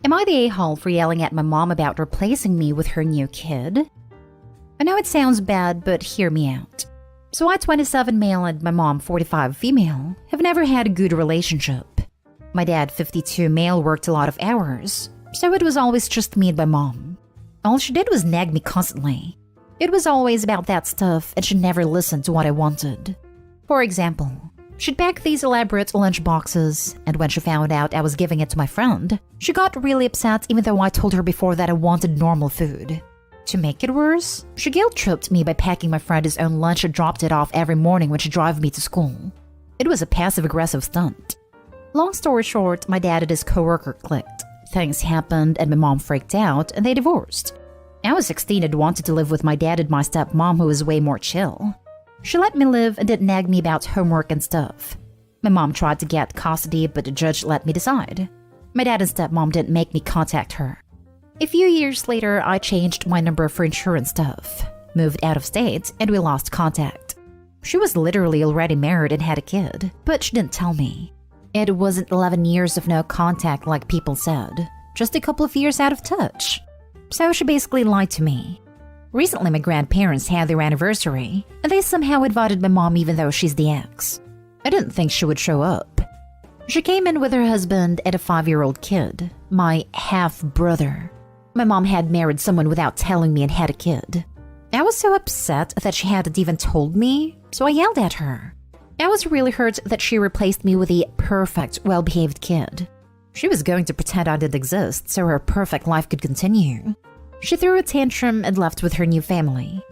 Am I the a-hole for yelling at my mom about replacing me with her new kid? I know it sounds bad, but hear me out. So I, 27 male, and my mom, 45 female, have never had a good relationship. My dad, 52 male, worked a lot of hours, so it was always just me and my mom. All she did was nag me constantly. It was always about that stuff, and she never listened to what I wanted. For example, she'd pack these elaborate lunch boxes, and when she found out I was giving it to my friend, she got really upset even though I told her before that I wanted normal food. To make it worse, she guilt-tripped me by packing my friend his own lunch and dropped it off every morning when she drove me to school. It was a passive-aggressive stunt. Long story short, my dad and his coworker clicked. Things happened and my mom freaked out and they divorced. I was 16 and wanted to live with my dad and my stepmom, who was way more chill. She let me live and didn't nag me about homework and stuff. My mom tried to get custody, but the judge let me decide. My dad and stepmom didn't make me contact her. A few years later, I changed my number for insurance stuff, moved out of state, and we lost contact. She was literally already married and had a kid, but she didn't tell me. It wasn't 11 years of no contact like people said, just a couple of years out of touch. So she basically lied to me. Recently, my grandparents had their anniversary, and they somehow invited my mom even though she's the ex. I didn't think she would show up. She came in with her husband and a 5-year-old kid, my half-brother. My mom had married someone without telling me and had a kid. I was so upset that she hadn't even told me, so I yelled at her. I was really hurt that she replaced me with a perfect, well-behaved kid. She was going to pretend I didn't exist so her perfect life could continue. She threw a tantrum and left with her new family.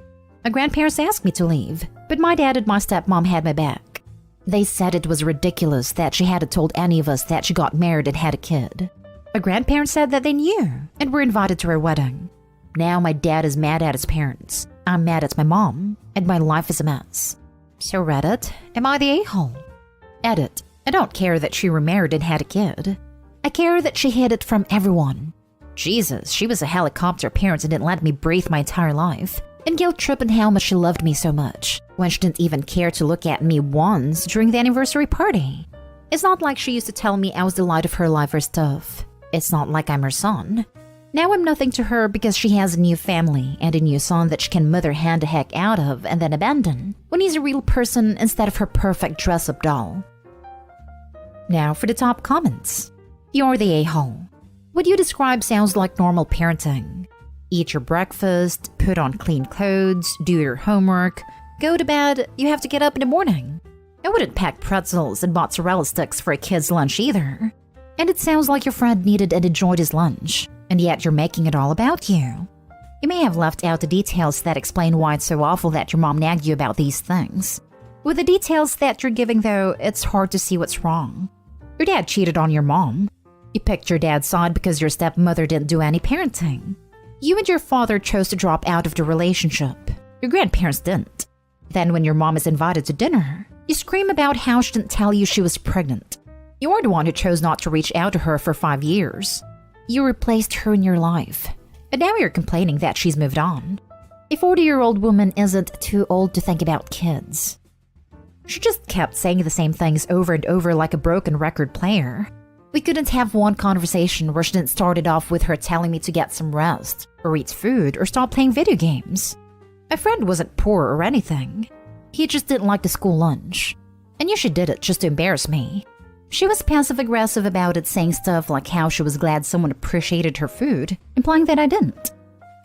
My grandparents asked me to leave, but my dad and my stepmom had my back. They said it was ridiculous that she hadn't told any of us that she got married and had a kid. My grandparents said that they knew and were invited to her wedding. Now my dad is mad at his parents, I'm mad at my mom, and my life is a mess. So Reddit, am I the a-hole? Edit, I don't care that she remarried and had a kid. I care that she hid it from everyone. Jesus, she was a helicopter parent and didn't let me breathe my entire life. And guilt-tripping how much she loved me so much, when she didn't even care to look at me once during the anniversary party. It's not like she used to tell me I was the light of her life or stuff. It's not like I'm her son. Now I'm nothing to her because she has a new family and a new son that she can mother hand the heck out of and then abandon when he's a real person instead of her perfect dress-up doll. Now for the top comments. You're the a-hole. What you describe sounds like normal parenting. Eat your breakfast, put on clean clothes, do your homework, go to bed, you have to get up in the morning. I wouldn't pack pretzels and mozzarella sticks for a kid's lunch either. And it sounds like your friend needed and enjoyed his lunch, and yet you're making it all about you. You may have left out the details that explain why it's so awful that your mom nagged you about these things. With the details that you're giving though, it's hard to see what's wrong. Your dad cheated on your mom. You picked your dad's side because your stepmother didn't do any parenting. You and your father chose to drop out of the relationship. Your grandparents didn't. Then when your mom is invited to dinner, you scream about how she didn't tell you she was pregnant. You're the one who chose not to reach out to her for 5 years. You replaced her in your life, and now you're complaining that she's moved on. A 40-year-old woman isn't too old to think about kids. She just kept saying the same things over and over like a broken record player. We couldn't have one conversation where she didn't start it off with her telling me to get some rest, or eat food, or stop playing video games. My friend wasn't poor or anything. He just didn't like the school lunch. I knew she did it just to embarrass me. She was passive-aggressive about it, saying stuff like how she was glad someone appreciated her food, implying that I didn't.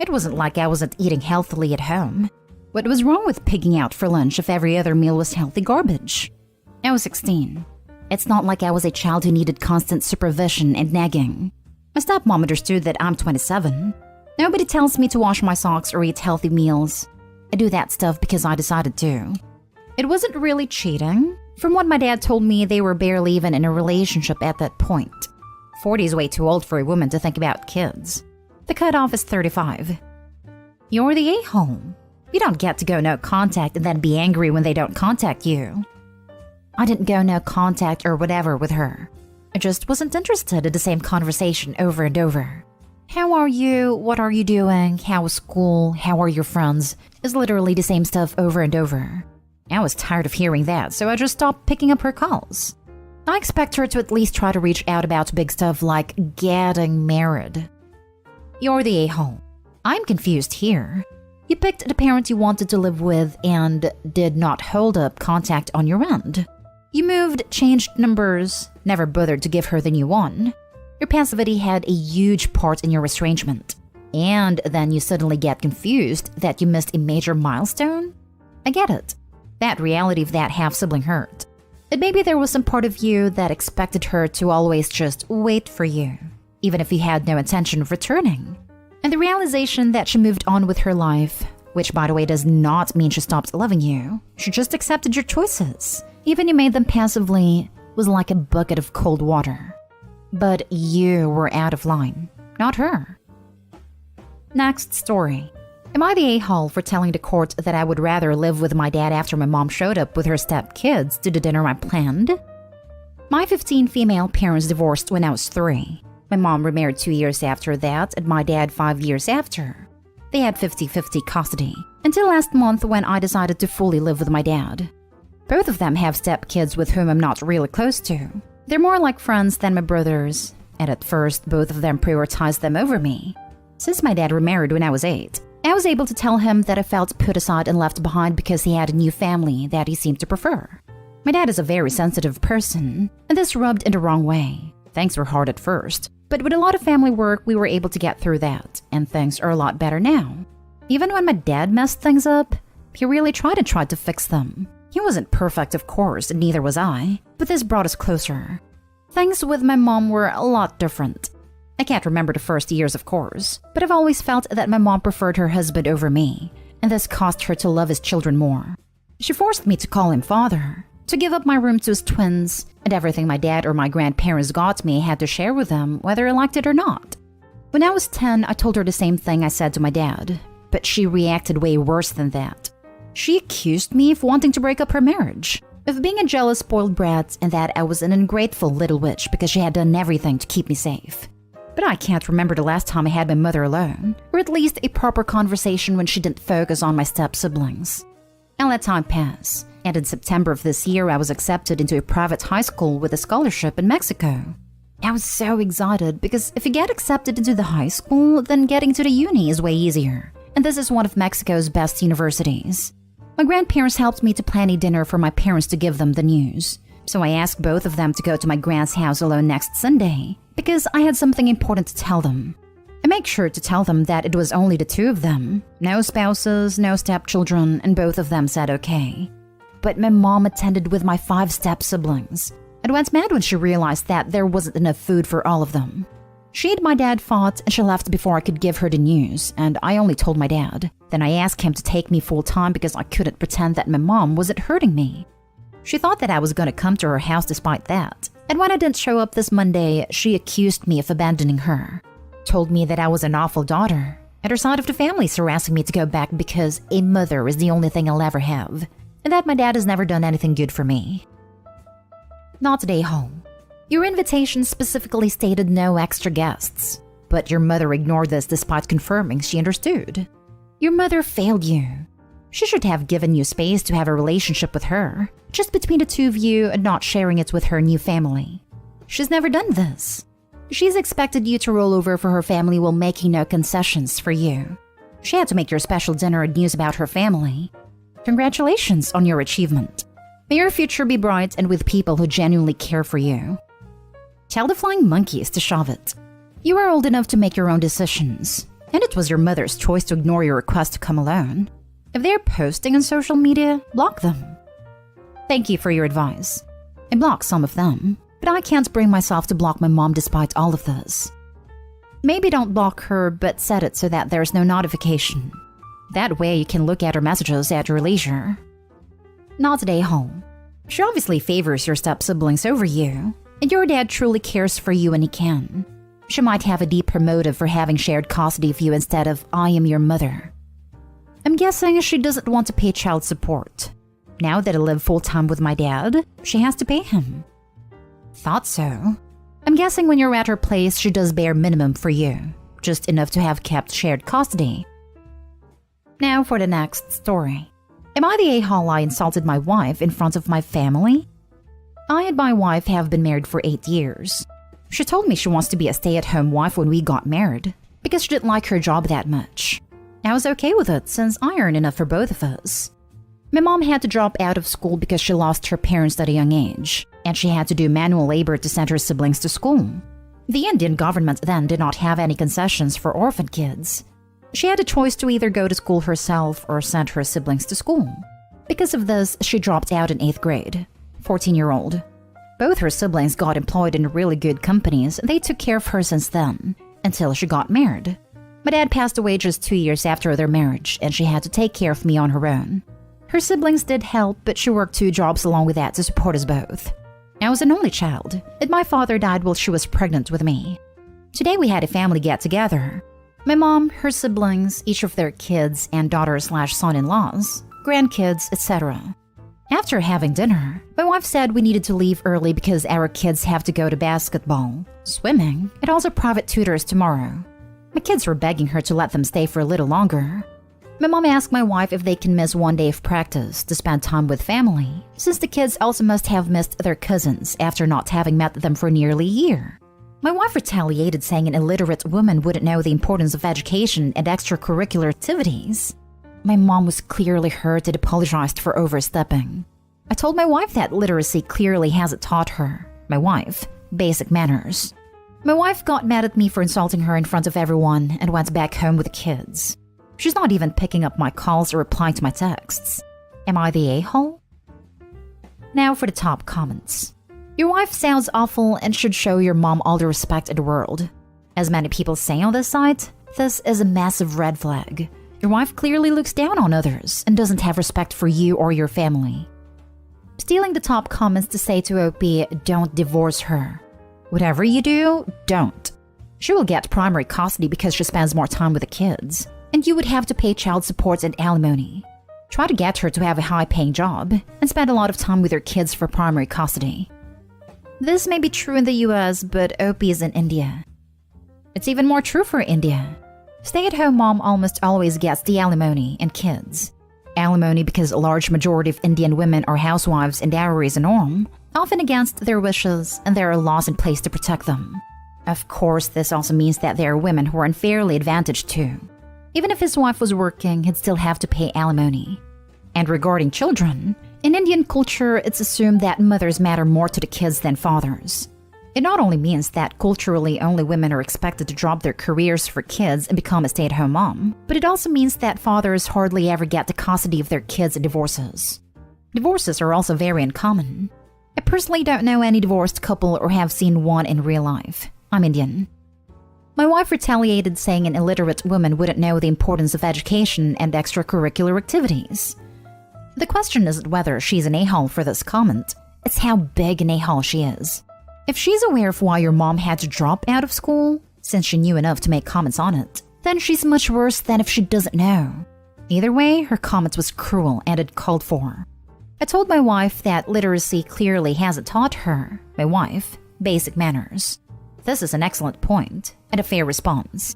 It wasn't like I wasn't eating healthily at home. What was wrong with pigging out for lunch if every other meal was healthy garbage? I was 16. It's not like I was a child who needed constant supervision and nagging. My stepmom understood that I'm 27. Nobody tells me to wash my socks or eat healthy meals. I do that stuff because I decided to. It wasn't really cheating. From what my dad told me, they were barely even in a relationship at that point. 40 is way too old for a woman to think about kids. The cutoff is 35. You're the a-hole. You don't get to go no contact and then be angry when they don't contact you. I didn't go no contact or whatever with her. I just wasn't interested in the same conversation over and over. How are you? What are you doing? How was school? How are your friends? Is literally the same stuff over and over. I was tired of hearing that, so I just stopped picking up her calls. I expect her to at least try to reach out about big stuff like getting married. You're the a-hole. I'm confused here. You picked the parent you wanted to live with and did not hold up contact on your end. You moved, changed numbers, never bothered to give her the new one. Your passivity had a huge part in your estrangement. And then you suddenly get confused that you missed a major milestone? I get it. That reality of that half-sibling hurt. But maybe there was some part of you that expected her to always just wait for you, even if you had no intention of returning. And the realization that she moved on with her life, which by the way does not mean she stopped loving you, she just accepted your choices, even you made them passively, was like a bucket of cold water. But you were out of line, not her. Next story. Am I the a-hole for telling the court that I would rather live with my dad after my mom showed up with her stepkids to the dinner I planned? My 15 female parents divorced when I was 3. My mom remarried 2 years after that and my dad 5 years after. They had 50-50 custody until last month when I decided to fully live with my dad. Both of them have stepkids with whom I'm not really close to. They're more like friends than my brothers, and at first both of them prioritized them over me. Since my dad remarried when I was 8, I was able to tell him that I felt put aside and left behind because he had a new family that he seemed to prefer. My dad is a very sensitive person, and this rubbed in the wrong way. Things were hard at first, but with a lot of family work, we were able to get through that, and things are a lot better now. Even when my dad messed things up, he really tried to fix them. He wasn't perfect, of course, and neither was I, but this brought us closer. Things with my mom were a lot different. I can't remember the first years, of course, but I've always felt that my mom preferred her husband over me, and this caused her to love his children more. She forced me to call him father, to give up my room to his twins, and everything my dad or my grandparents got me I had to share with them, whether I liked it or not. When I was 10, I told her the same thing I said to my dad, but she reacted way worse than that. She accused me of wanting to break up her marriage, of being a jealous, spoiled brat, and that I was an ungrateful little witch because she had done everything to keep me safe. But I can't remember the last time I had my mother alone, or at least a proper conversation when she didn't focus on my step-siblings. I let time pass, and in September of this year I was accepted into a private high school with a scholarship in Mexico. I was so excited because if you get accepted into the high school, then getting to the uni is way easier, and this is one of Mexico's best universities. My grandparents helped me to plan a dinner for my parents to give them the news, so I asked both of them to go to my grand's house alone next Sunday, because I had something important to tell them. I make sure to tell them that it was only the 2 of them, no spouses, no stepchildren, and both of them said okay. But my mom attended with my 5 step-siblings, and went mad when she realized that there wasn't enough food for all of them. She and my dad fought, and she left before I could give her the news, and I only told my dad. Then I asked him to take me full-time because I couldn't pretend that my mom wasn't hurting me. She thought that I was going to come to her house despite that, and when I didn't show up this Monday, she accused me of abandoning her. Told me that I was an awful daughter, and her side of the family's harassing me to go back because a mother is the only thing I'll ever have, and that my dad has never done anything good for me. Not today, home. Your invitation specifically stated no extra guests, but your mother ignored this despite confirming she understood. Your mother failed you. She should have given you space to have a relationship with her, just between the 2 of you and not sharing it with her new family. She's never done this. She's expected you to roll over for her family while making no concessions for you. She had to make your special dinner and news about her family. Congratulations on your achievement. May your future be bright and with people who genuinely care for you. Tell the flying monkeys to shove it. You are old enough to make your own decisions, and it was your mother's choice to ignore your request to come alone. If they're posting on social media, block them. Thank you for your advice. I blocked some of them, but I can't bring myself to block my mom despite all of this. Maybe don't block her, but set it so that there's no notification. That way you can look at her messages at your leisure. Not today, home. She obviously favors your step-siblings over you, and your dad truly cares for you when he can. She might have a deeper motive for having shared custody of you instead of I am your mother. I'm guessing she doesn't want to pay child support. Now that I live full-time with my dad, she has to pay him. Thought so. I'm guessing when you're at her place, she does bare minimum for you, just enough to have kept shared custody. Now for the next story. Am I the a-hole I insulted my wife in front of my family? I and my wife have been married for 8 years. She told me she wants to be a stay-at-home wife when we got married because she didn't like her job that much. I was okay with it since I earn enough for both of us. My mom had to drop out of school because she lost her parents at a young age, and she had to do manual labor to send her siblings to school. The Indian government then did not have any concessions for orphan kids. She had a choice to either go to school herself or send her siblings to school. Because of this, she dropped out in 8th grade. 14-year-old. Both her siblings got employed in really good companies, and they took care of her since then, until she got married. My dad passed away just 2 years after their marriage, and she had to take care of me on her own. Her siblings did help, but she worked 2 jobs along with that to support us both. I was an only child, and my father died while she was pregnant with me. Today we had a family get-together. My mom, her siblings, each of their kids and daughter/son-in-laws, grandkids, etc. After having dinner, my wife said we needed to leave early because our kids have to go to basketball, swimming, and also private tutors tomorrow. My kids were begging her to let them stay for a little longer. My mom asked my wife if they can miss 1 day of practice to spend time with family, since the kids also must have missed their cousins after not having met them for nearly a year. My wife retaliated, saying an illiterate woman wouldn't know the importance of education and extracurricular activities. My mom was clearly hurt and apologized for overstepping. I told my wife that literacy clearly hasn't taught her, my wife, basic manners. My wife got mad at me for insulting her in front of everyone and went back home with the kids. She's not even picking up my calls or replying to my texts. Am I the a-hole? Now for the top comments. Your wife sounds awful and should show your mom all the respect in the world. As many people say on this site, this is a massive red flag. Your wife clearly looks down on others and doesn't have respect for you or your family. Stealing the top comments to say to OP, don't divorce her. Whatever you do, don't. She will get primary custody because she spends more time with the kids, and you would have to pay child support and alimony. Try to get her to have a high-paying job and spend a lot of time with her kids for primary custody. This may be true in the US, but OP is in India. It's even more true for India. Stay-at-home mom almost always gets the alimony and kids. Alimony because a large majority of Indian women are housewives and dowry is a norm, often against their wishes, and there are laws in place to protect them. Of course, this also means that there are women who are unfairly advantaged too. Even if his wife was working, he'd still have to pay alimony. And regarding children, in Indian culture, it's assumed that mothers matter more to the kids than fathers. It not only means that culturally only women are expected to drop their careers for kids and become a stay-at-home mom, but it also means that fathers hardly ever get the custody of their kids in divorces. Divorces are also very uncommon. I personally don't know any divorced couple or have seen one in real life. I'm Indian. My wife retaliated, saying an illiterate woman wouldn't know the importance of education and extracurricular activities. The question isn't whether she's an a-hole for this comment, it's how big an a-hole she is. If she's aware of why your mom had to drop out of school, since she knew enough to make comments on it, then she's much worse than if she doesn't know. Either way, her comment was cruel and uncalled for. I told my wife that literacy clearly hasn't taught her, my wife, basic manners. This is an excellent point and a fair response.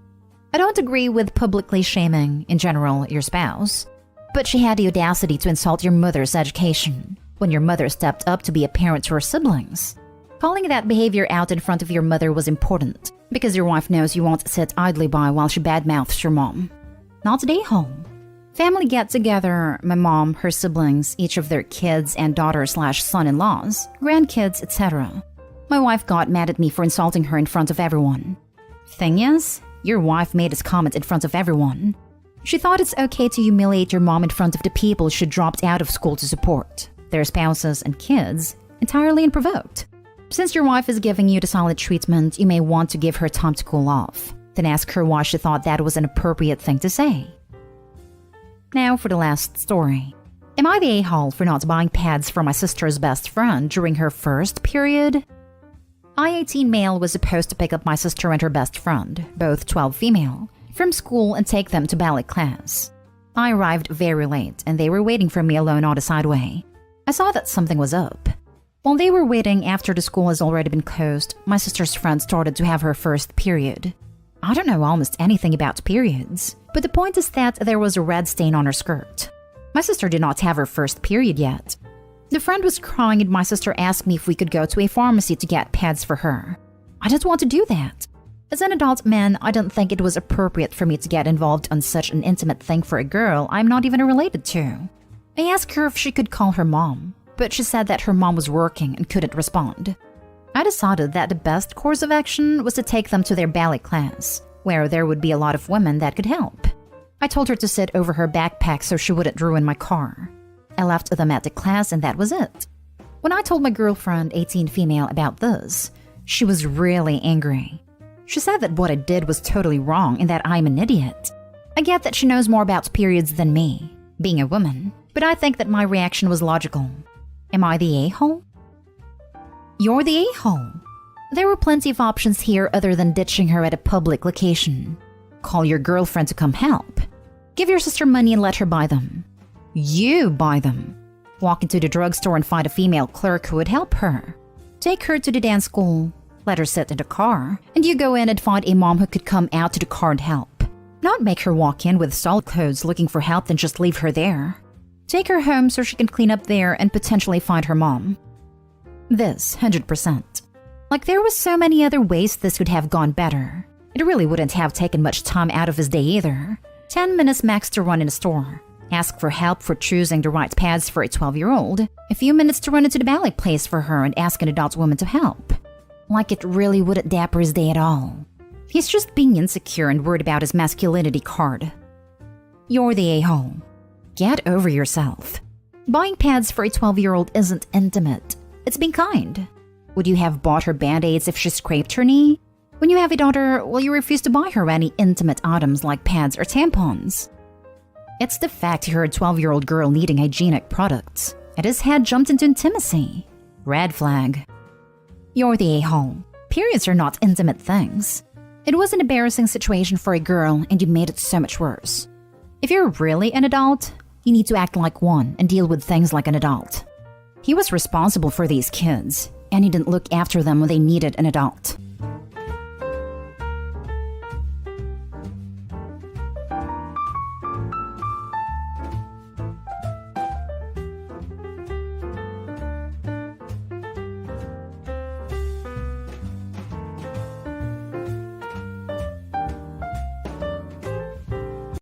I don't agree with publicly shaming, in general, your spouse, but she had the audacity to insult your mother's education when your mother stepped up to be a parent to her siblings. Calling that behavior out in front of your mother was important because your wife knows you won't sit idly by while she badmouths your mom. Not at a-hole. Family get-together, my mom, her siblings, each of their kids and daughter/son-in-laws, grandkids, etc. My wife got mad at me for insulting her in front of everyone. Thing is, your wife made this comment in front of everyone. She thought it's okay to humiliate your mom in front of the people she dropped out of school to support, their spouses and kids, entirely unprovoked. Since your wife is giving you the silent treatment, you may want to give her time to cool off. Then ask her why she thought that was an appropriate thing to say. Now for the last story. Am I the a-hole for not buying pads for my sister's best friend during her first period? I-18 male was supposed to pick up my sister and her best friend, both 12 female, from school and take them to ballet class. I arrived very late and they were waiting for me alone on the sideway. I saw that something was up. While they were waiting after the school has already been closed, my sister's friend started to have her first period. I don't know almost anything about periods, but the point is that there was a red stain on her skirt. My sister did not have her first period yet. The friend was crying and my sister asked me if we could go to a pharmacy to get pads for her. I didn't want to do that. As an adult man, I didn't think it was appropriate for me to get involved on such an intimate thing for a girl I'm not even related to. I asked her if she could call her mom, but she said that her mom was working and couldn't respond. I decided that the best course of action was to take them to their ballet class, where there would be a lot of women that could help. I told her to sit over her backpack so she wouldn't ruin my car. I left them at the class and that was it. When I told my girlfriend, 18 female, about this, she was really angry. She said that what I did was totally wrong and that I'm an idiot. I get that she knows more about periods than me, being a woman, but I think that my reaction was logical. Am I the a-hole? You're the a-hole. There were plenty of options here other than ditching her at a public location. Call your girlfriend to come help. Give your sister money and let her buy them. You buy them. Walk into the drugstore and find a female clerk who would help her. Take her to the dance school. Let her sit in the car, and you go in and find a mom who could come out to the car and help. Not make her walk in with solid clothes looking for help, then just leave her there. Take her home so she can clean up there and potentially find her mom. This, 100%. Like there was so many other ways this could have gone better. It really wouldn't have taken much time out of his day either. 10 minutes max to run in a store. Ask for help for choosing the right pads for a 12-year-old. A few minutes to run into the ballet place for her and ask an adult woman to help. Like it really wouldn't dapper his day at all. He's just being insecure and worried about his masculinity card. You're the a-hole. Get over yourself. Buying pads for a 12-year-old isn't intimate. It's being kind. Would you have bought her band-aids if she scraped her knee? When you have a daughter, will you refuse to buy her any intimate items like pads or tampons? It's the fact you're a 12-year-old girl needing hygienic products. And his head jumped into intimacy. Red flag. You're the a-hole. Periods are not intimate things. It was an embarrassing situation for a girl and you made it so much worse. If you're really an adult, you need to act like one and deal with things like an adult. He was responsible for these kids, and he didn't look after them when they needed an adult.